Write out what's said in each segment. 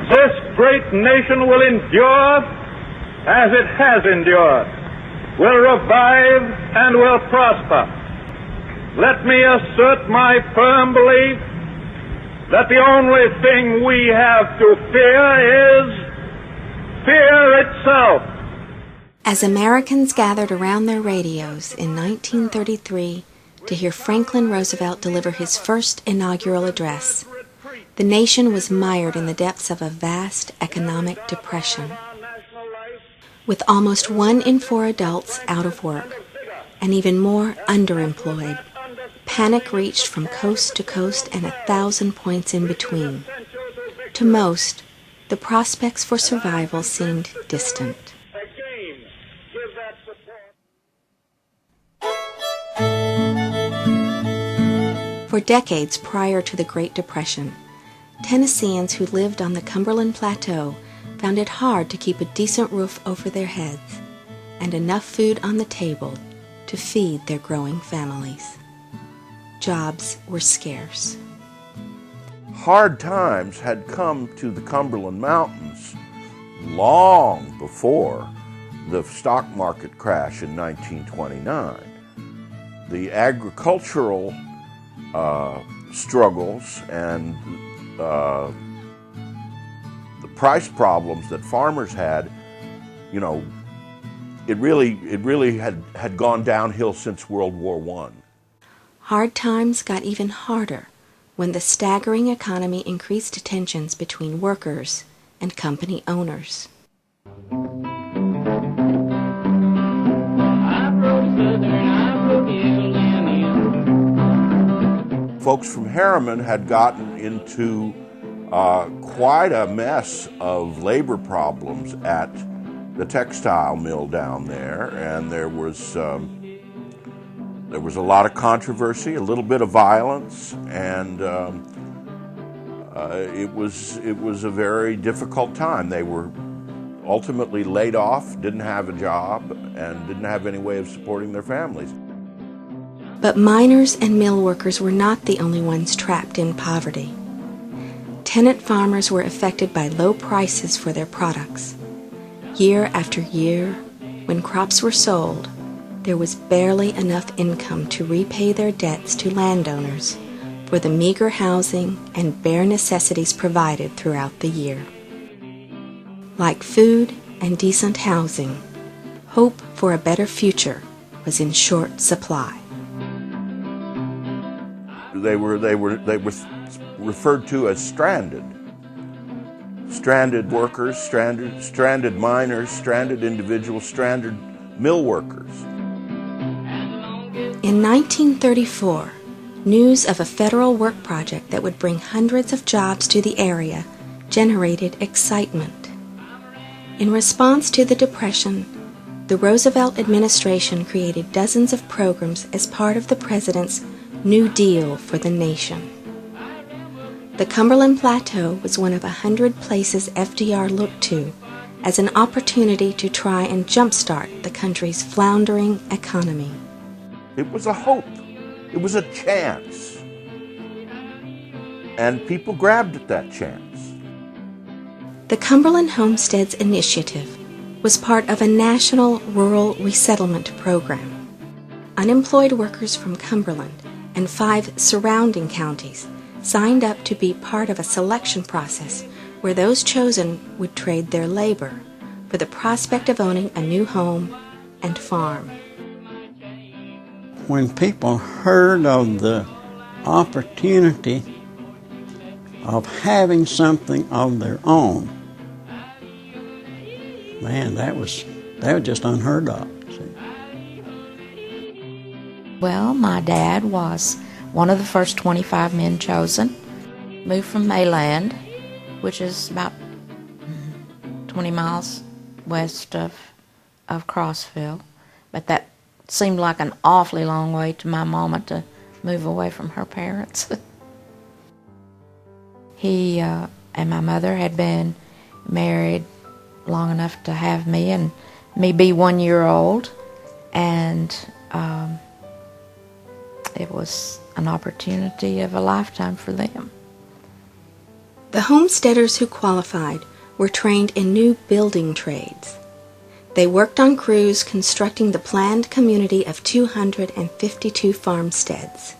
this great nation will endure as it has endured, will revive and will prosper. Let me assert my firm belief that the only thing we have to fear is fear itself. As Americans gathered around their radios in 1933 to hear Franklin Roosevelt deliver his first inaugural address, the nation was mired in the depths of a vast economic depression. With almost 1 in 4 adults out of work, and even more underemployed, panic reached from coast to coast and 1,000 points in between. To most, the prospects for survival seemed distant. For decades prior to the Great Depression, Tennesseans who lived on the Cumberland Plateau found it hard to keep a decent roof over their heads and enough food on the table to feed their growing families. Jobs were scarce. Hard times had come to the Cumberland Mountains long before the stock market crash in 1929. The agricultural struggles and the price problems that farmers had, it really had gone downhill since World War I. Hard times got even harder when the staggering economy increased tensions between workers and company owners. Folks from Harriman had gotten into quite a mess of labor problems at the textile mill down there, and there was a lot of controversy, a little bit of violence, and it was a very difficult time. They were ultimately laid off, didn't have a job, and didn't have any way of supporting their families. But miners and mill workers were not the only ones trapped in poverty. Tenant farmers were affected by low prices for their products. Year after year, when crops were sold, there was barely enough income to repay their debts to landowners for the meager housing and bare necessities provided throughout the year. Like food and decent housing, hope for a better future was in short supply. They were referred to as stranded. Stranded workers, stranded miners, stranded individuals, stranded mill workers. In 1934, news of a federal work project that would bring hundreds of jobs to the area generated excitement. In response to the Depression, the Roosevelt administration created dozens of programs as part of the president's New Deal for the nation. The Cumberland Plateau was one of 100 places FDR looked to as an opportunity to try and jumpstart the country's floundering economy. It was a hope. It was a chance. And people grabbed at that chance. The Cumberland Homesteads initiative was part of a national rural resettlement program. Unemployed workers from Cumberland and 5 surrounding counties signed up to be part of a selection process where those chosen would trade their labor for the prospect of owning a new home and farm. When people heard of the opportunity of having something of their own, man, that was just unheard of. Well, my dad was one of the first 25 men chosen. Moved from Mayland, which is about 20 miles west of Crossville. But that seemed like an awfully long way to my mama to move away from her parents. He and my mother had been married long enough to have me and me be 1 year old, and it was an opportunity of a lifetime for them. The homesteaders who qualified were trained in new building trades. They worked on crews constructing the planned community of 252 farmsteads.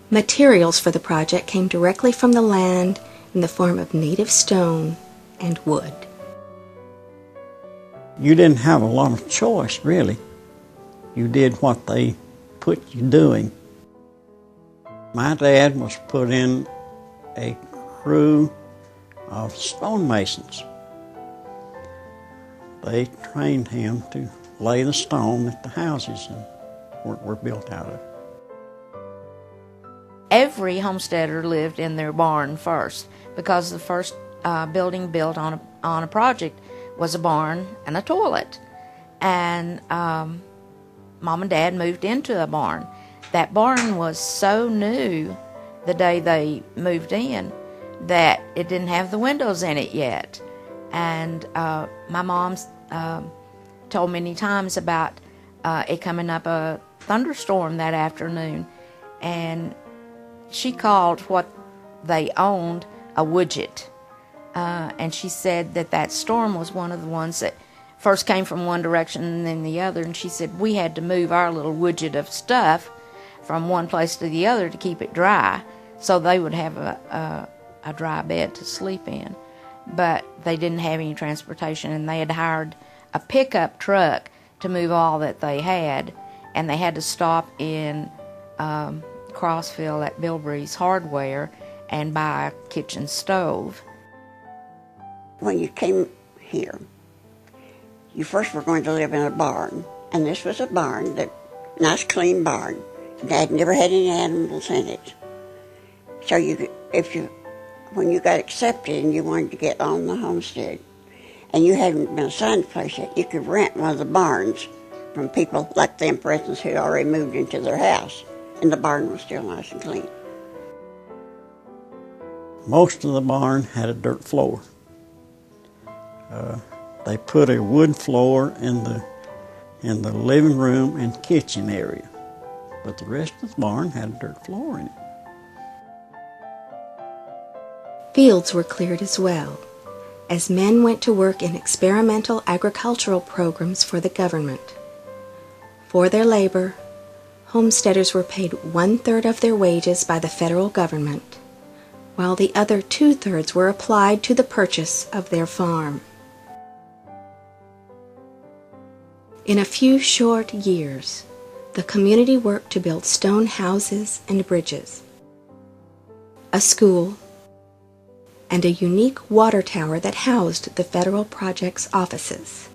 Materials for the project came directly from the land in the form of native stone and wood. You didn't have a lot of choice, really. You did what they put you doing. My dad was put in a crew of stonemasons. They trained him to lay the stone that the houses were built out of. Every homesteader lived in their barn first, because the first building built on a project was a barn and a toilet. And Mom and Dad moved into a barn. That barn was so new the day they moved in that it didn't have the windows in it yet. And my mom told many times about it coming up a thunderstorm that afternoon, and she called what they owned a widget. And she said that storm was one of the ones that first came from one direction and then the other, and she said we had to move our little widget of stuff from one place to the other to keep it dry, so they would have a dry bed to sleep in. But they didn't have any transportation, and they had hired a pickup truck to move all that they had, and they had to stop in Crossville at Bilbrey's Hardware and buy a kitchen stove. When you came here, you first were going to live in a barn, and this was a barn, that nice clean barn. Dad never had any animals in it. So when you got accepted and you wanted to get on the homestead, and you hadn't been assigned a place yet, you could rent one of the barns from people like them, for instance, who had already moved into their house, and the barn was still nice and clean. Most of the barn had a dirt floor. They put a wood floor in the living room and kitchen area, but the rest of the barn had a dirt floor in it. Fields were cleared as well, as men went to work in experimental agricultural programs for the government. For their labor, homesteaders were paid 1/3 of their wages by the federal government, while the other 2/3 were applied to the purchase of their farm. In a few short years, the community worked to build stone houses and bridges, a school, and a unique water tower that housed the federal project's offices.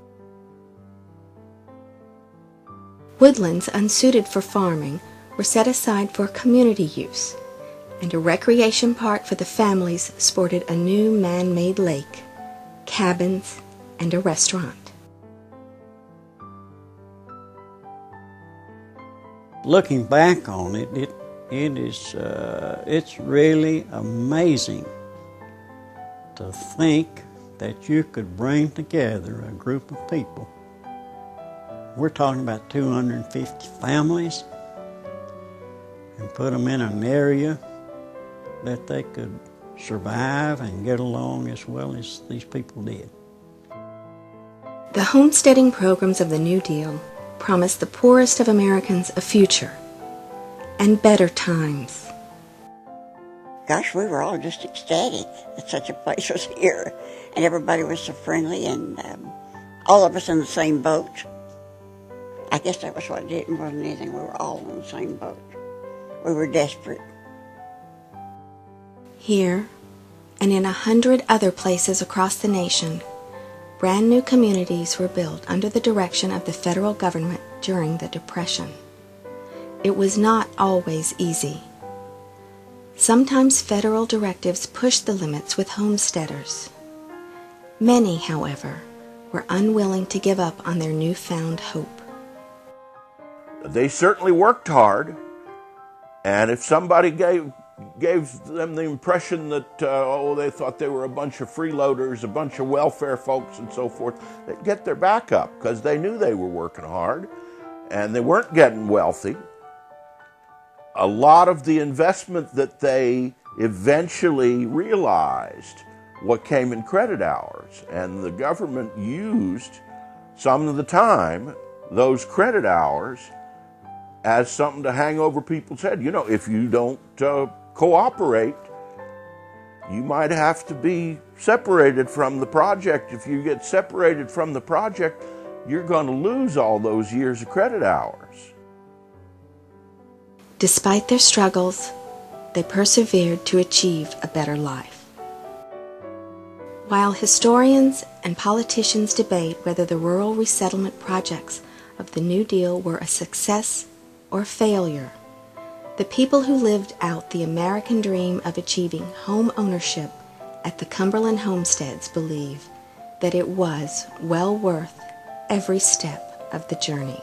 Woodlands unsuited for farming were set aside for community use, and a recreation park for the families sported a new man-made lake, cabins, and a restaurant. Looking back on it, it's really amazing to think that you could bring together a group of people. We're talking about 250 families, and put them in an area that they could survive and get along as well as these people did. The homesteading programs of the New Deal promised the poorest of Americans a future and better times. Gosh, we were all just ecstatic that such a place was here, and everybody was so friendly, and all of us in the same boat. I guess that was what did it more than anything. We were all in the same boat. We were desperate. Here, and in 100 other places across the nation, brand new communities were built under the direction of the federal government during the Depression. It was not always easy. Sometimes federal directives pushed the limits with homesteaders. Many, however, were unwilling to give up on their newfound hope. They certainly worked hard, and if somebody gave them the impression that, they thought they were a bunch of freeloaders, a bunch of welfare folks and so forth, they'd get their back up because they knew they were working hard and they weren't getting wealthy. A lot of the investment that they eventually realized what came in credit hours, and the government used some of the time those credit hours as something to hang over people's head. You know, if you don't cooperate, you might have to be separated from the project. If you get separated from the project, you're going to lose all those years of credit hours. Despite their struggles, they persevered to achieve a better life. While historians and politicians debate whether the rural resettlement projects of the New Deal were a success or a failure, the people who lived out the American dream of achieving home ownership at the Cumberland Homesteads believe that it was well worth every step of the journey.